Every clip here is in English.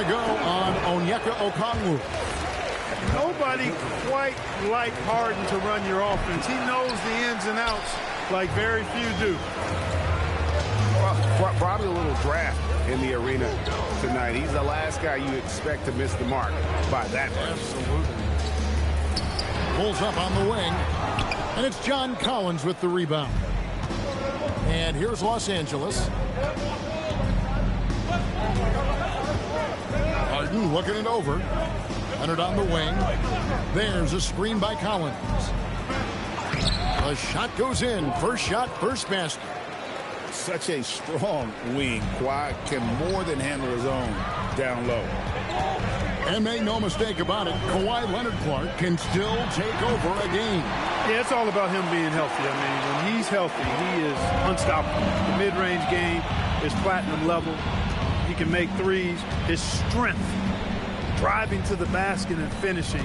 to go on Onyeka Okongwu. Nobody quite like Harden to run your offense. He knows the ins and outs like very few do. Well, probably a little draft in the arena tonight. He's the last guy you expect to miss the mark by that much. Absolutely. Pulls up on the wing. And it's John Collins with the rebound. And here's Los Angeles. Harden looking it over. Leonard on the wing. There's a screen by Collins. The shot goes in. First shot, first basket. Such a strong wing. Kawhi can more than handle his own down low. And make no mistake about it, Kawhi Leonard Clark can still take over a game. Yeah, it's all about him being healthy. I mean, when he's healthy, he is unstoppable. The mid-range game is platinum level. He can make threes. His strength, driving to the basket and finishing,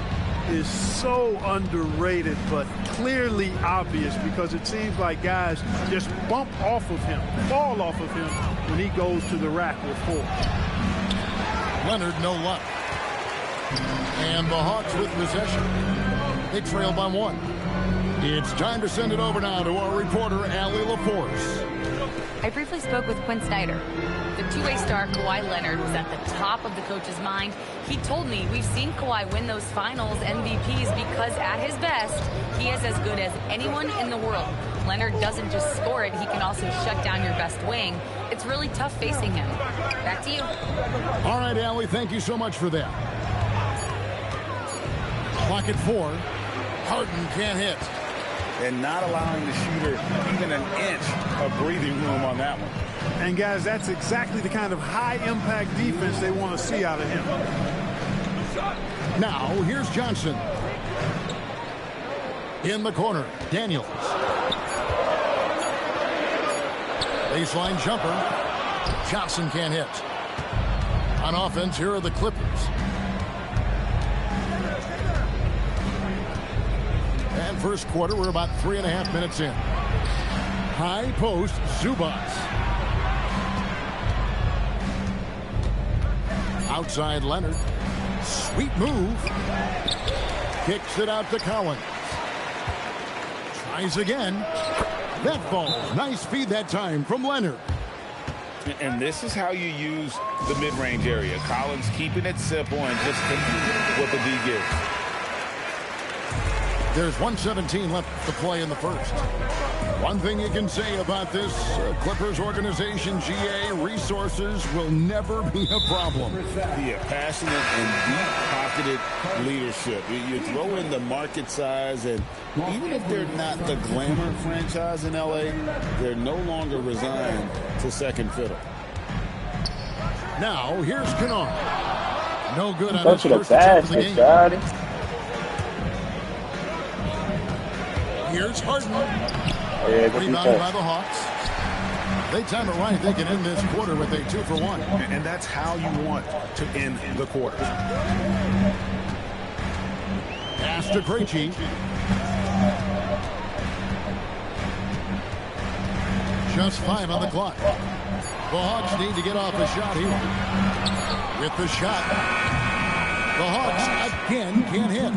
is so underrated, but clearly obvious, because it seems like guys just bump off of him, fall off of him when he goes to the rack with force. Leonard, no luck. And the Hawks with possession. They trail by one. It's time to send it over now to our reporter, Allie LaForce. I briefly spoke with Quinn Snyder. The two-way star Kawhi Leonard was at the top of the coach's mind. He told me we've seen Kawhi win those finals MVPs because at his best, he is as good as anyone in the world. Leonard doesn't just score it, he can also shut down your best wing. It's really tough facing him. Back to you. All right, Allie, thank you so much for that. Clock at 4. Harden can't hit. And not allowing the shooter even an inch of breathing room on that one. And guys, that's exactly the kind of high-impact defense they want to see out of him. Now, here's Johnson. In the corner, Daniels. Baseline jumper. Johnson can't hit. On offense, here are the Clippers. And first quarter, we're about 3.5 minutes in. High post, Zubas. Outside Leonard. Sweet move. Kicks it out to Collins. Tries again. That falls. Nice feed that time from Leonard. And this is how you use the mid-range area. Collins keeping it simple and just taking what the D gives. There's 1:17 left to play in the first. One thing you can say about this Clippers organization, GA, resources will never be a problem. Yeah, passionate and deep-pocketed leadership. You throw in the market size, and even if they're not the glamour franchise in LA, they're no longer resigned to second fiddle. Now, here's Kennard. No good on Go his to the first attempt of the basket, game. got it. Here's Harden. Yeah, good Rebounded by defense. the Hawks. They time it right. They can end this quarter with a 2-for-1. And that's how you want to end the quarter. Pass to Krejci. Just 5 on the clock. The Hawks need to get off a shot here. With the shot. The Hawks again can't hit.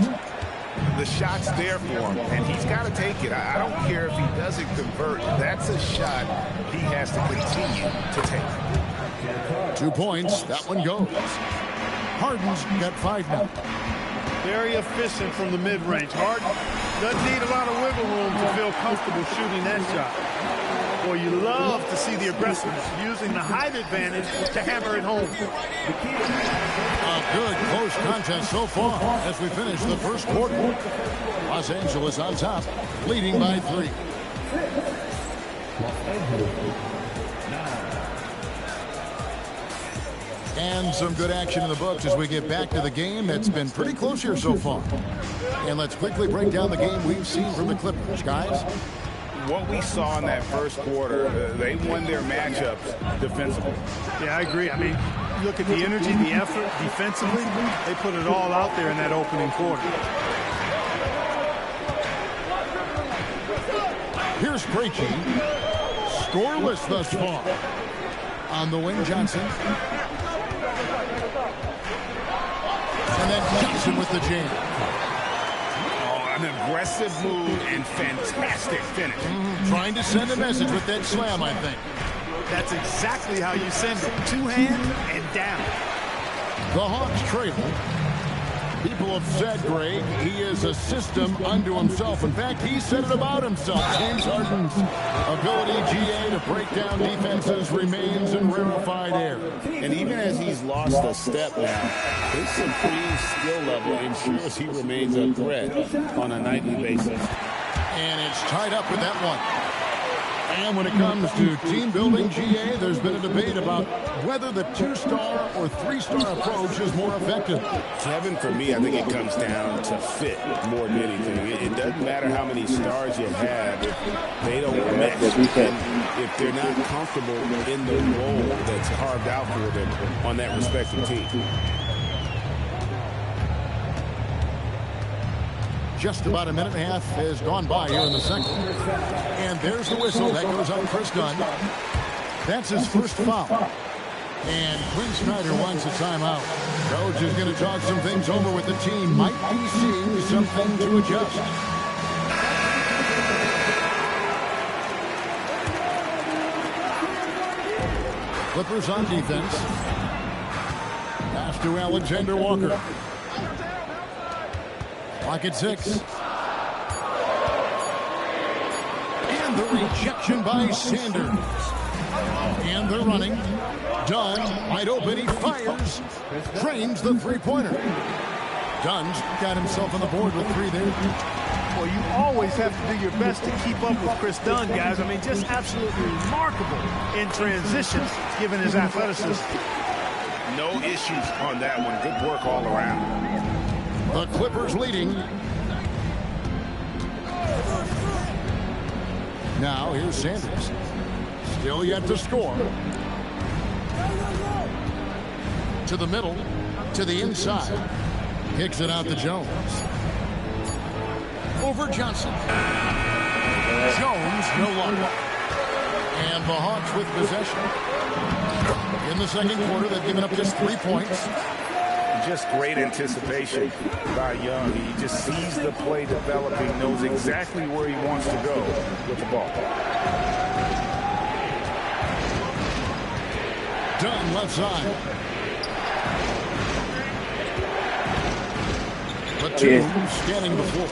The shot's there for him, and he's got to take it. I don't care if he doesn't convert. That's a shot he has to continue to take. 2 points. That one goes. Harden's got 5 now. Very efficient from the mid-range. Harden doesn't need a lot of wiggle room to feel comfortable shooting that shot. Boy, you love to see the aggressiveness, using the height advantage to hammer it home. A good close contest so far as we finish the first quarter. Los Angeles on top, leading by 3. And some good action in the books as we get back to the game that's been pretty close here so far. And let's quickly break down the game we've seen from the Clippers, guys. What we saw in that first quarter, they won their matchups defensively. Yeah, I agree. I mean, look at the energy, the effort defensively. They put it all out there in that opening quarter. Here's Krejci. Scoreless thus far. On the wing, Johnson. Jackson with the jam. Oh, an aggressive move and fantastic finish. Trying to send a message with that slam, I think. That's exactly how you send it. Two hands and down. The Hawks trail. People have said, Greg, he is a system unto himself. In fact, he said it about himself. James Harden's ability, GA, to break down defenses remains in rarefied air. And even as he's lost a step now, his supreme skill level ensures he remains a threat on a nightly basis. And it's tied up with that one. And when it comes to team building, GA, there's been a debate about whether the 2-star or 3-star approach is more effective. Kevin, for me, I think it comes down to fit more than anything. It doesn't matter how many stars you have if they don't mesh. And if they're not comfortable in the role that's carved out for them on that respective team. Just about a minute and a half has gone by here in the second. And there's the whistle. That goes on Chris Dunn. That's his first foul. And Quinn Snyder wants a timeout. Coach is going to talk some things over with the team. Might be seeing something to adjust. Clippers on defense. Pass to Alexander Walker. Clock at 6. And the rejection by Sanders. And they're running. Dunn, wide open, he fires. Drains the three-pointer. Dunn's got himself on the board with 3 there. Well, you always have to do your best to keep up with Chris Dunn, guys. I mean, just absolutely remarkable in transition, given his athleticism. No issues on that one. Good work all around. The Clippers leading. Now here's Sanders. Still yet to score. To the middle. To the inside. Kicks it out to Jones. Over Johnson. Jones no longer. And the Hawks with possession. In the second quarter, they've given up just 3 points. Just great anticipation by Young. He just sees the play developing, knows exactly where he wants to go with the ball. Dunn left side. Batum scanning the floor.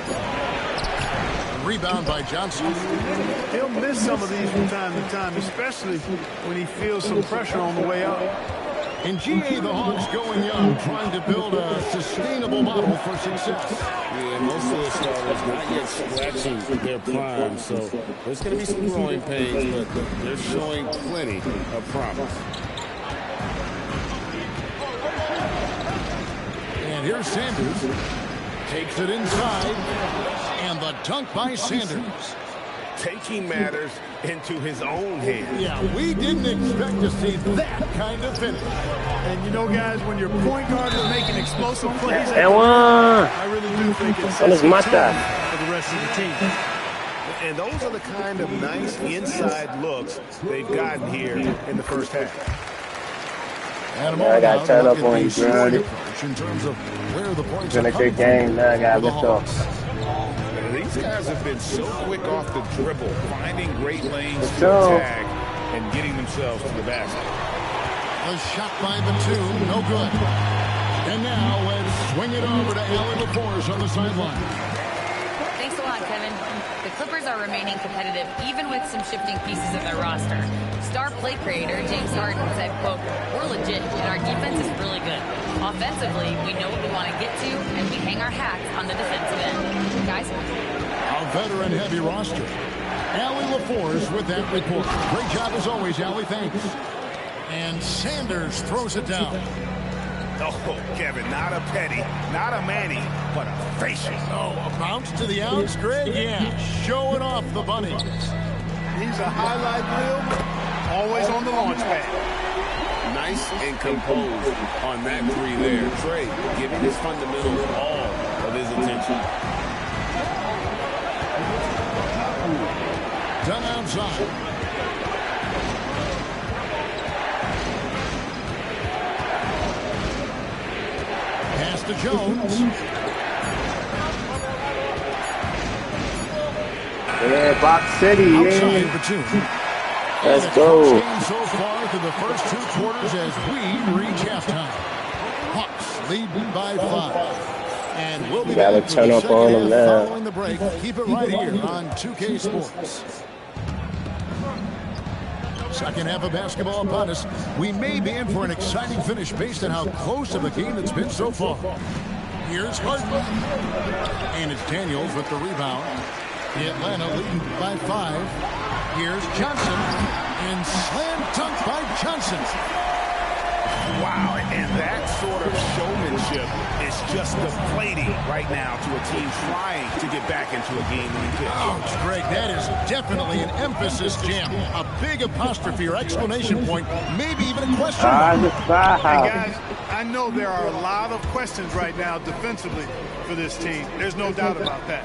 Rebound by Johnson. He'll miss some of these from time to time, especially when he feels some pressure on the way up. In GA, the Hawks going young, trying to build a sustainable model for success. Yeah, most of the starters not yet scratching their prime, so there's going to be some growing pains, but they're showing plenty of promise. And here's Sanders. Takes it inside. And the dunk by Sanders. Taking matters into his own hands. Yeah, we didn't expect to see that kind of finish. And you know, guys, when your point guard is making explosive plays, And one. I really do think it's That was my shot. for the rest of the team. And those are the kind of nice inside looks they've gotten here in the first half. And I got to turn up on you, Brody. In terms of where the points It's been are a coming good game. from Now I got to for the lift off. Hawks. These guys have been so quick off the dribble, finding great lanes to So- attack and getting themselves to the basket. A shot by Batum, no good. And now let's swing it over to Allie LaForce on the sideline. Thanks a lot, Kevin. The Clippers are remaining competitive even with some shifting pieces of their roster. Star play creator James Harden said, quote, "We're legit and our defense is really good. Offensively, we know what we want to get to and we hang our hats on the defensive end." Guys? A veteran-heavy roster. Allie LaForce with that report. Great job as always, Allie. Thanks. And Sanders throws it down. Oh, Kevin, not a petty, not a Manny, but a facial. Oh, a bounce to the outs, Greg? Yeah, showing off the bunny. He's a highlight reel, always on the launch pad. Nice and composed on that three there. Trey giving his fundamentals all of his attention. Done outside. Pass to Jones. Yeah, Box City, Outside yeah. for 2. Let's go. Game so far through the first 2 quarters as we reach halftime. Hawks lead by 5. And we'll be Gotta back turn for up the on second them half now. following the break. Keep it right here on 2K Sports. Second half of basketball upon us. We may be in for an exciting finish based on how close of a game it's been so far. Here's Harden. And it's Daniels with the rebound. Atlanta leading by 5. Here's Johnson. And slam dunk by Johnson. Wow, and that sort of showmanship is just deflating right now to a team trying to get back into a game when you Ouch, Greg, that is definitely an emphasis jam. A big apostrophe or exclamation point, maybe even a question mark. Hey guys, I know there are a lot of questions right now defensively for this team. There's no doubt about that.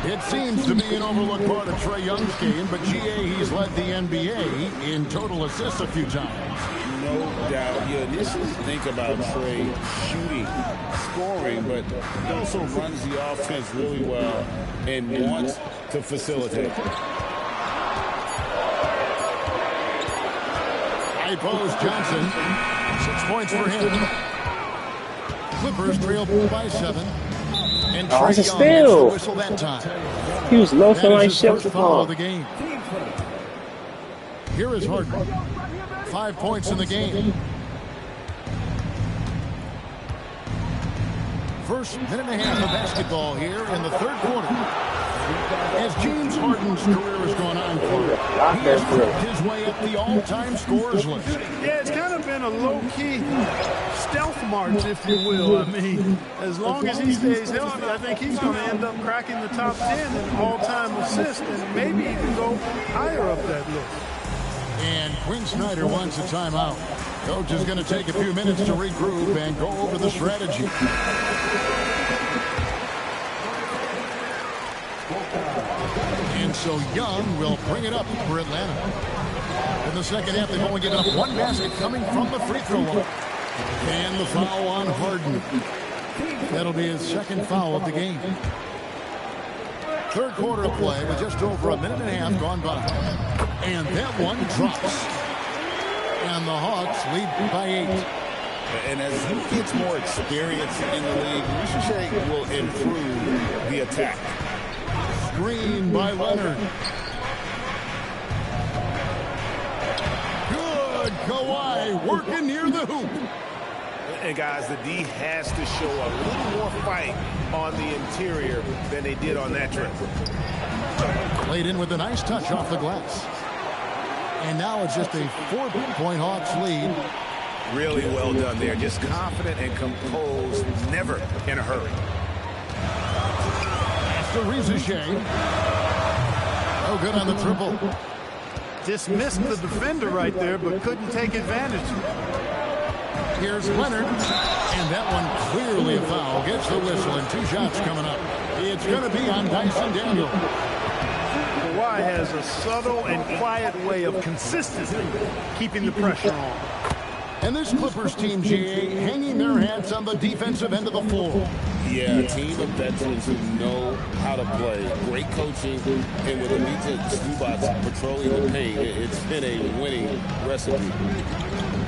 It seems to be an overlooked part of Trae Young's game, but GA, he's led the NBA in total assists a few times. No doubt. You initially think about Trae shooting, scoring, but he also runs the offense really well and wants to facilitate. High post Johnson. 6 points for him. Clippers trail by 7. And Oh, it's a Trae Young steal. gets the whistle that time. He was low for That my is his shit first with the foul ball. of the game. Here is Harden. 5 points in the game. First minute and a half of basketball here in the third quarter. As James Harden's career has gone on for him, he has worked his way up the all-time scorers list. Yeah, it's kind of been a low-key stealth march, if you will. I mean, as long as he stays healthy, I think he's going to end up cracking the top 10 in all-time assists and maybe even go higher up that list. And Quinn Snyder wants a timeout. Coach is going to take a few minutes to regroup and go over the strategy. And so Young will bring it up for Atlanta. In the second half, they've only given up 1 basket coming from the free throw line. And the foul on Harden. That'll be his second foul of the game. Third quarter of play with just over a minute and a half gone by. And that one drops. And the Hawks lead by 8. And as he gets more experience in the league, Ricochet will improve the attack. Screen by Leonard. Good. Kawhi working near the hoop. And guys, the D has to show a little more fight on the interior than they did on that trip. Played in with a nice touch off the glass. And now it's just a 4-point Hawks lead. Really well done there. Just confident and composed, never in a hurry. To Ricochet. Oh, good on the triple. Dismissed the defender right there, but couldn't take advantage. Here's Leonard. And that one clearly a foul. Gets the whistle and 2 shots coming up. It's going to be on Dyson Daniel. Kawhi has a subtle and quiet way of consistently keeping the pressure on. And this Clippers team, GA, hanging their hats on the defensive end of the floor. Yeah, a team of veterans who know how to play. Great coaching, and with Anita Zubac patrolling the paint, it's been a winning recipe.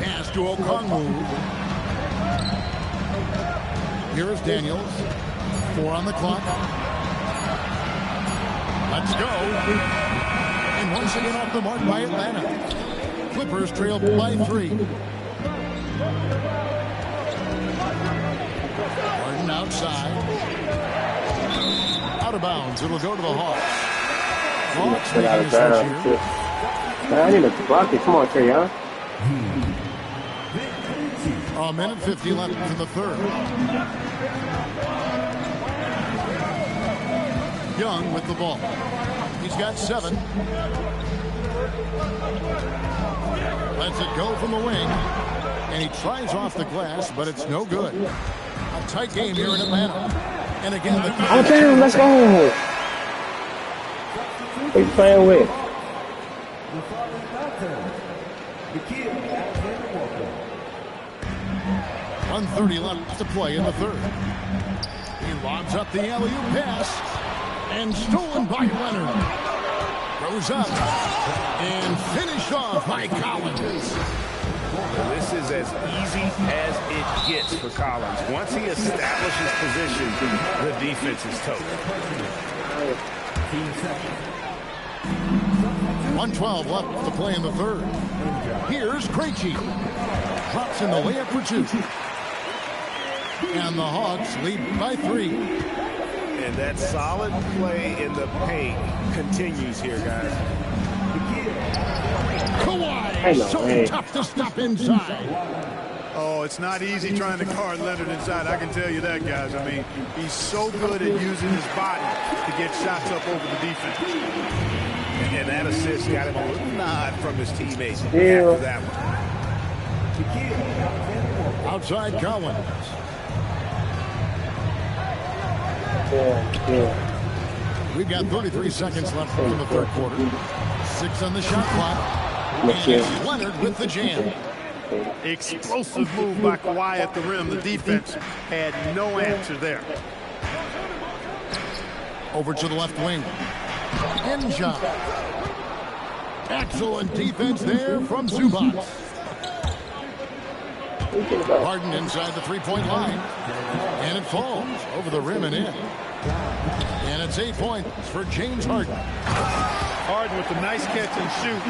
Pass to Okongwu. Here is Daniels. 4 on the clock. Let's go. And once again off the mark by Atlanta. Clippers trail by 3. Harden outside. Out of bounds. It'll go to the Hawks. Hawks making a switch here. Man, I need a bucket. Come on, Trae Young. A minute 50 left in the third. Young with the ball. He's got 7. Lets it go from the wing. And he tries off the glass, but it's no good. A tight game here in Atlanta. And again, the Damn, let's go. What are you playing with? 1:30 left to play in the third. He lobs up the alley-oop pass. And stolen by Leonard. Goes up. And finished off by Collins. This is as easy as it gets for Collins. Once he establishes position, the defense is toast. 1:12 left to play in the third. Here's Krejci. Drops in the layup for two. And the Hawks lead by 3. And that solid play in the paint continues here, guys. Kawhi, so tough to stop inside. Oh, it's not easy trying to guard Leonard inside. I can tell you that, guys. I mean, he's so good at using his body to get shots up over the defense. And that assist got him a little nod from his teammates after that one. Outside Collins. We've got 33 seconds left in the third quarter. 6 on the shot clock. And Leonard with the jam. Explosive move by Kawhi at the rim. The defense had no answer there. Over to the left wing. End shot. Excellent defense there from Zubac. Harden inside the three-point line. And it falls over the rim and in. And it's 8 points for James Harden. Harden with a nice catch and shoot.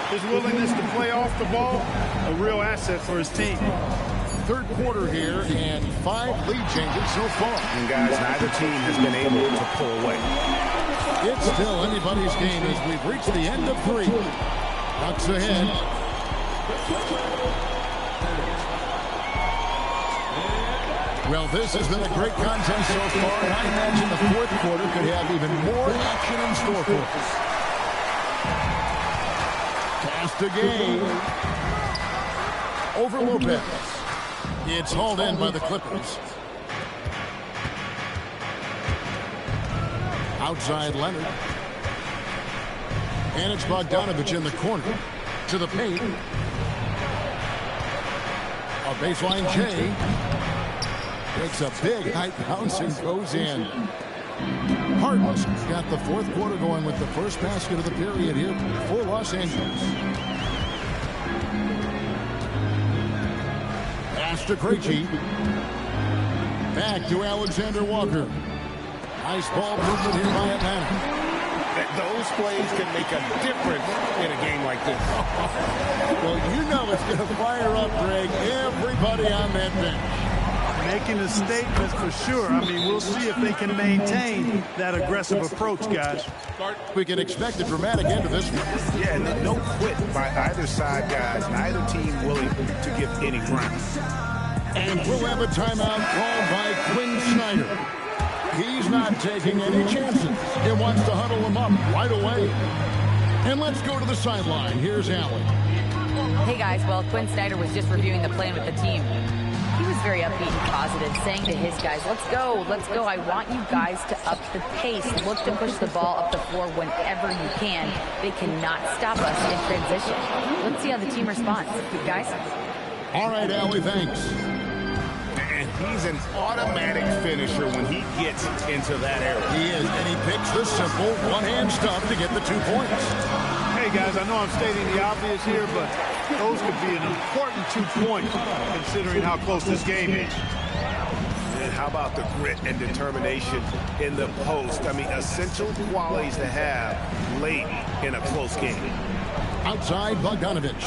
His willingness to play off the ball, a real asset for his team. Third quarter here and 5 lead changes so far. And guys, neither team has been able to pull away. It's still anybody's game as we've reached the end of 3. Bucks ahead. Well, this has been a great contest so far, and I imagine the fourth quarter could have even more action in store for us. Pass to Gay. Over Lopez. It's hauled in by the Clippers. Outside Leonard. And it's Bogdanovich in the corner. To the paint. A baseline J. Makes a big high bounce and goes in. Harden's got the fourth quarter going with the first basket of the period here for Los Angeles. Pass to Krejci. Back to Alexander Walker. Nice ball movement here by Atlanta. Those plays can make a difference in a game like this. Well, you know it's going to fire up, Greg, everybody on that bench. Making a statement for sure. I mean, we'll see if they can maintain that aggressive approach, guys. We can expect a dramatic end to this one. Yeah, no quit by either side, guys. Neither team willing to give any ground. And we'll have a timeout called by Quinn Snyder. He's not taking any chances. He wants to huddle them up right away. And let's go to the sideline. Here's Allen. Hey, guys. Well, Quinn Snyder was just reviewing the plan with the team. He was very upbeat and positive, saying to his guys, let's go. I want you guys to up the pace. Look to push the ball up the floor whenever you can. They cannot stop us in transition. Let's see how the team responds. Guys? All right, Allie, thanks. And he's an automatic finisher when he gets into that area. He is, and he picks the simple one-hand stuff to get the 2 points. Hey, guys, I know I'm stating the obvious here, but those could be an important 2 points considering how close this game is. And how about the grit and determination in the post? I mean, essential qualities to have late in a close game. Outside Bogdanovich.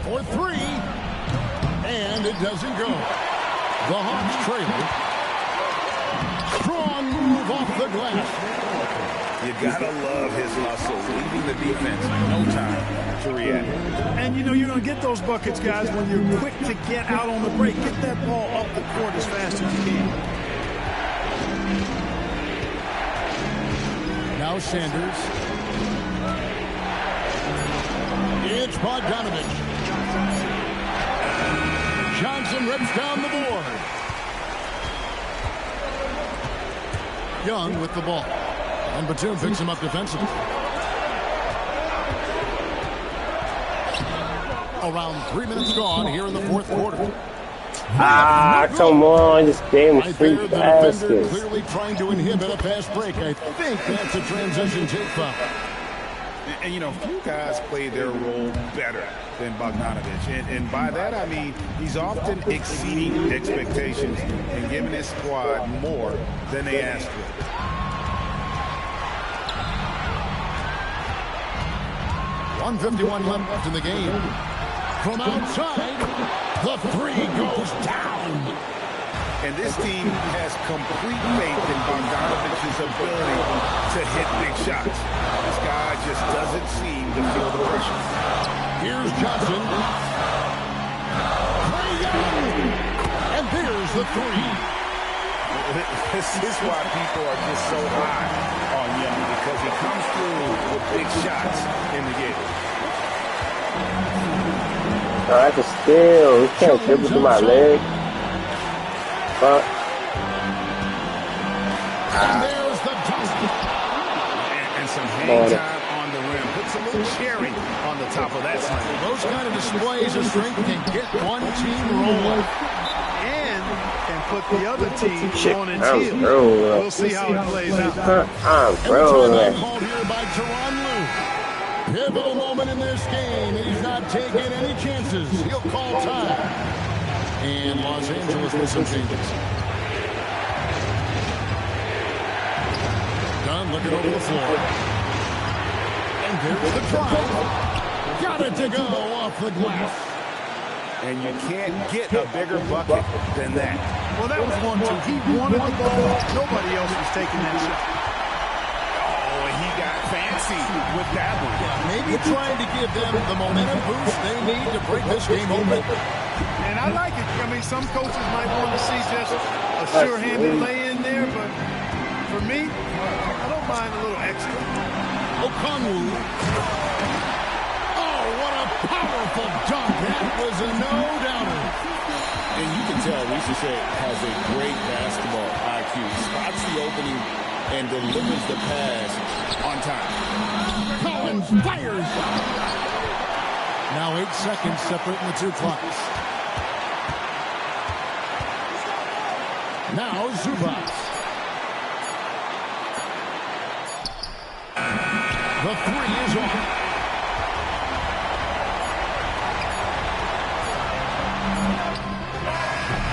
For 3. And it doesn't go. The Hawks trail. Strong move off the glass. You gotta love his hustle, leaving the defense no time to react. And you know you're gonna get those buckets, guys, when you're quick to get out on the break. Get that ball up the court as fast as you can. Now Sanders. It's Bogdanovich. Johnson rips down the board. Young with the ball. And Batum picks him up defensively. Around 3 minutes gone here in the fourth quarter. Ah, come on. Just gave him Right three there, the defender baskets. clearly trying to inhibit a fast break. I think that's a transition take foul. And, you know, few guys play their role better than Bogdanovich. And by that, I mean he's often exceeding expectations and giving his squad more than they asked for. .151 left in the game. From outside, the three goes down. And this team has complete faith in Bogdanovich's ability to hit big shots. This guy just doesn't seem to feel the pressure. Here's Johnson. Trae Young. And there's the three. This is why people are just so high on Young, because he comes through with big shots in the game. I can still. He can't dribble through my leg. Fuck. And there's the dunk. And some hang time on the rim. Puts a little cherry on the top of that slam. Those kind of displays of strength can get one team rolling. And can put the other team on its I'm heels. rolling. We'll see how it plays out. I'm And the rolling. timeout called here by Tyronn Lue. Pivotal moment in this game. He's not taking any chances. He'll call time. And Los Angeles with some changes. Dunn looking over the floor. And there's the drive. Got it to go off the glass. And you can't get a bigger bucket than that. Well, that was 1-2. He wanted the ball. Nobody else was taking that shot. Oh, and he got fancy with that one. Maybe trying to give them the momentum boost they need to break this game open. And I like it. I mean, some coaches might want to see just a sure-handed lay-in there, but for me, I don't mind a little extra. Okongwu. Oh, what a powerful dunk. That was a no-doubter. And you can tell Ricochet has a great basketball IQ. Spots the opening and delivers the pass on time. Collins fires. Now 8 seconds separating the two clocks. Now Zubac. The three is on.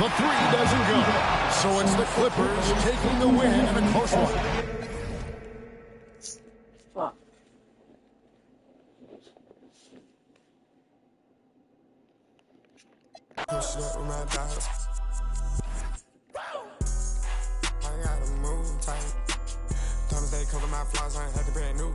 The three doesn't go. So it's the Clippers taking the win in a close one. Fuck. Push up with my dog. I gotta move tight. Thomas they cover my flaws, I had to brand new.